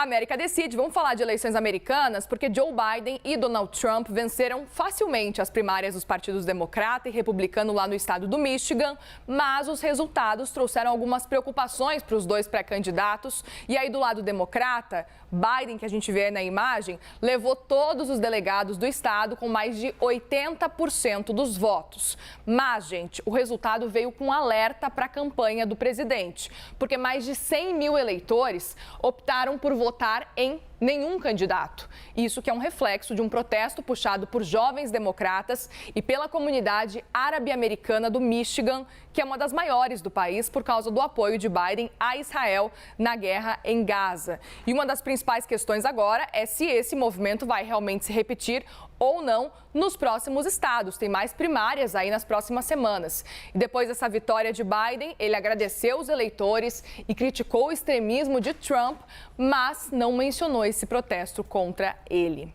América Decide, vamos falar de eleições americanas, porque Joe Biden e Donald Trump venceram facilmente as primárias dos partidos democrata e republicano lá no estado do Michigan, mas os resultados trouxeram algumas preocupações para os dois pré-candidatos. E aí, do lado democrata, Biden, que a gente vê na imagem, levou todos os delegados do estado com mais de 80% dos votos. Mas, gente, o resultado veio com um alerta para a campanha do presidente, porque mais de 100 mil eleitores optaram por votar em nenhum candidato. Isso que é um reflexo de um protesto puxado por jovens democratas e pela comunidade árabe-americana do Michigan, que é uma das maiores do país por causa do apoio de Biden a Israel na guerra em Gaza. E uma das principais questões agora é se esse movimento vai realmente se repetir ou não nos próximos estados. Tem mais primárias aí nas próximas semanas. E depois dessa vitória de Biden, ele agradeceu os eleitores e criticou o extremismo de Trump, mas não mencionou esse protesto contra ele.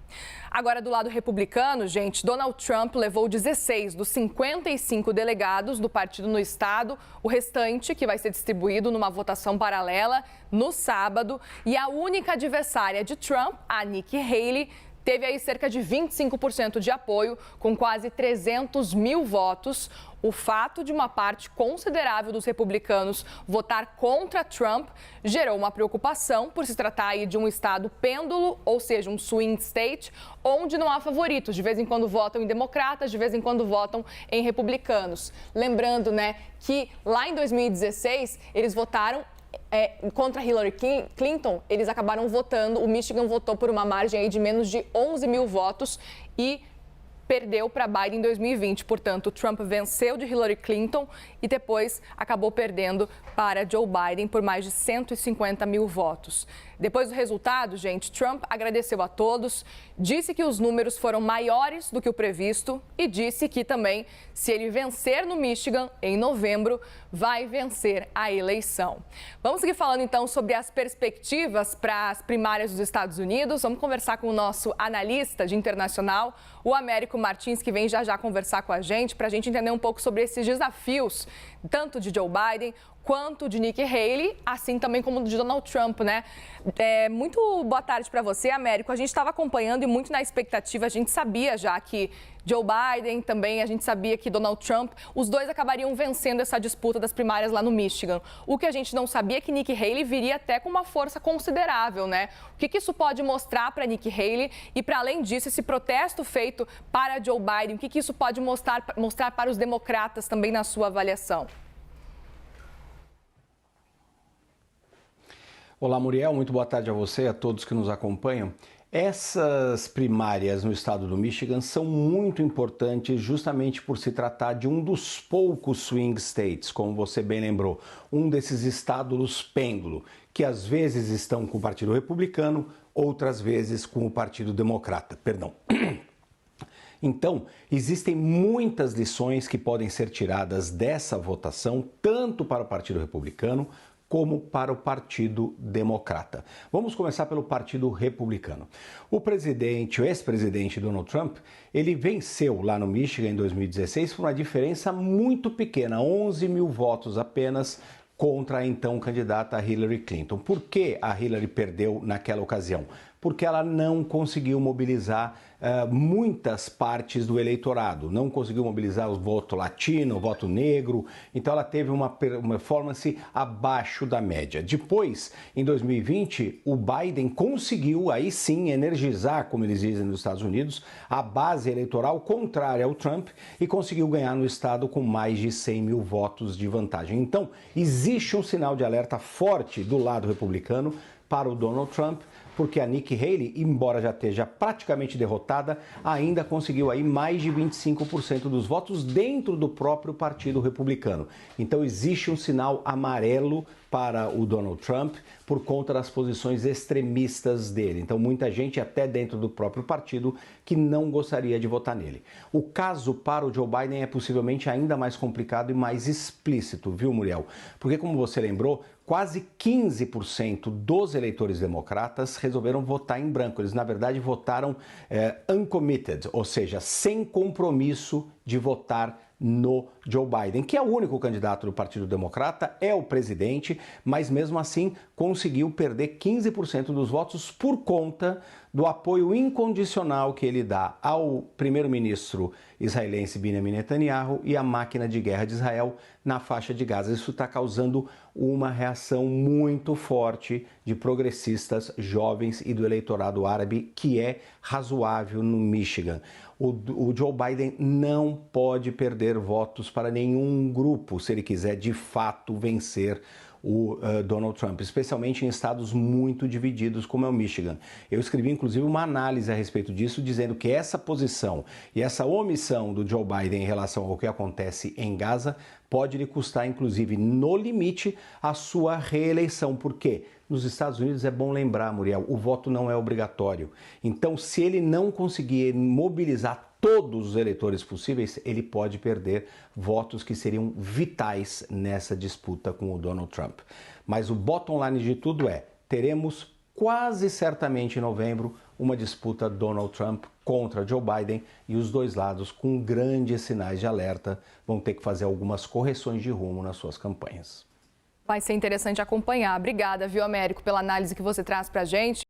Agora, do lado republicano, gente, Donald Trump levou 16 dos 55 delegados do partido no estado, o restante que vai ser distribuído numa votação paralela no sábado. E a única adversária de Trump, a Nikki Haley, teve aí cerca de 25% de apoio, com quase 300 mil votos. O fato de uma parte considerável dos republicanos votar contra Trump gerou uma preocupação por se tratar aí de um estado pêndulo, ou seja, um swing state, onde não há favoritos. De vez em quando votam em democratas, de vez em quando votam em republicanos. Lembrando, né, que lá em 2016 eles votaram contra Hillary Clinton. Eles acabaram votando, o Michigan votou por uma margem aí de menos de 11 mil votos e perdeu para Biden em 2020. Portanto, Trump venceu de Hillary Clinton e depois acabou perdendo para Joe Biden por mais de 150 mil votos. Depois do resultado, gente, Trump agradeceu a todos, disse que os números foram maiores do que o previsto e disse que também, se ele vencer no Michigan em novembro, vai vencer a eleição. Vamos seguir falando então sobre as perspectivas para as primárias dos Estados Unidos. Vamos conversar com o nosso analista de internacional, o Américo Martins, que vem já conversar com a gente, para a gente entender um pouco sobre esses desafios, tanto de Joe Biden quanto de Nikki Haley, assim também como de Donald Trump, né? Muito boa tarde para você, Américo. A gente estava acompanhando e muito na expectativa, a gente sabia já que Joe Biden também, a gente sabia que Donald Trump, os dois acabariam vencendo essa disputa das primárias lá no Michigan. O que a gente não sabia é que Nikki Haley viria até com uma força considerável, né? O que isso pode mostrar para Nikki Haley e, para além disso, esse protesto feito para Joe Biden, o que isso pode mostrar para os democratas também na sua avaliação? Olá, Muriel, muito boa tarde a você e a todos que nos acompanham. Essas primárias no estado do Michigan são muito importantes justamente por se tratar de um dos poucos swing states, como você bem lembrou, um desses estados pêndulo, que às vezes estão com o Partido Republicano, outras vezes com o Partido Democrata, perdão. Então, existem muitas lições que podem ser tiradas dessa votação, tanto para o Partido Republicano como para o Partido Democrata. Vamos começar pelo Partido Republicano. O ex-presidente Donald Trump, ele venceu lá no Michigan em 2016 por uma diferença muito pequena, 11 mil votos apenas, contra a então candidata Hillary Clinton. Por que a Hillary perdeu naquela ocasião? Porque ela não conseguiu mobilizar muitas partes do eleitorado, não conseguiu mobilizar o voto latino, o voto negro, então ela teve uma performance abaixo da média. Depois, em 2020, o Biden conseguiu, aí sim, energizar, como eles dizem nos Estados Unidos, a base eleitoral contrária ao Trump e conseguiu ganhar no estado com mais de 100 mil votos de vantagem. Então, existe um sinal de alerta forte do lado republicano para o Donald Trump, porque a Nikki Haley, embora já esteja praticamente derrotada, ainda conseguiu aí mais de 25% dos votos dentro do próprio Partido Republicano. Então existe um sinal amarelo para o Donald Trump por conta das posições extremistas dele. Então muita gente até dentro do próprio partido que não gostaria de votar nele. O caso para o Joe Biden é possivelmente ainda mais complicado e mais explícito, viu, Muriel? Porque como você lembrou, quase 15% dos eleitores democratas resolveram votar em branco. Eles, na verdade, votaram uncommitted, ou seja, sem compromisso de votar no Joe Biden, que é o único candidato do Partido Democrata, é o presidente, mas mesmo assim conseguiu perder 15% dos votos por conta do apoio incondicional que ele dá ao primeiro-ministro israelense Benjamin Netanyahu e à máquina de guerra de Israel na faixa de Gaza. Isso está causando uma reação muito forte de progressistas jovens e do eleitorado árabe, que é razoável no Michigan. O Joe Biden não pode perder votos para nenhum grupo se ele quiser de fato vencer o Donald Trump, especialmente em estados muito divididos como é o Michigan. Eu escrevi inclusive uma análise a respeito disso, dizendo que essa posição e essa omissão do Joe Biden em relação ao que acontece em Gaza pode lhe custar, inclusive, no limite, a sua reeleição. Por quê? Nos Estados Unidos, é bom lembrar, Muriel, o voto não é obrigatório. Então, se ele não conseguir mobilizar todos os eleitores possíveis, ele pode perder votos que seriam vitais nessa disputa com o Donald Trump. Mas o bottom line de tudo é, teremos quase certamente em novembro uma disputa Donald Trump contra Joe Biden e os dois lados, com grandes sinais de alerta, vão ter que fazer algumas correções de rumo nas suas campanhas. Vai ser interessante acompanhar. Obrigada, viu, Américo, pela análise que você traz pra gente.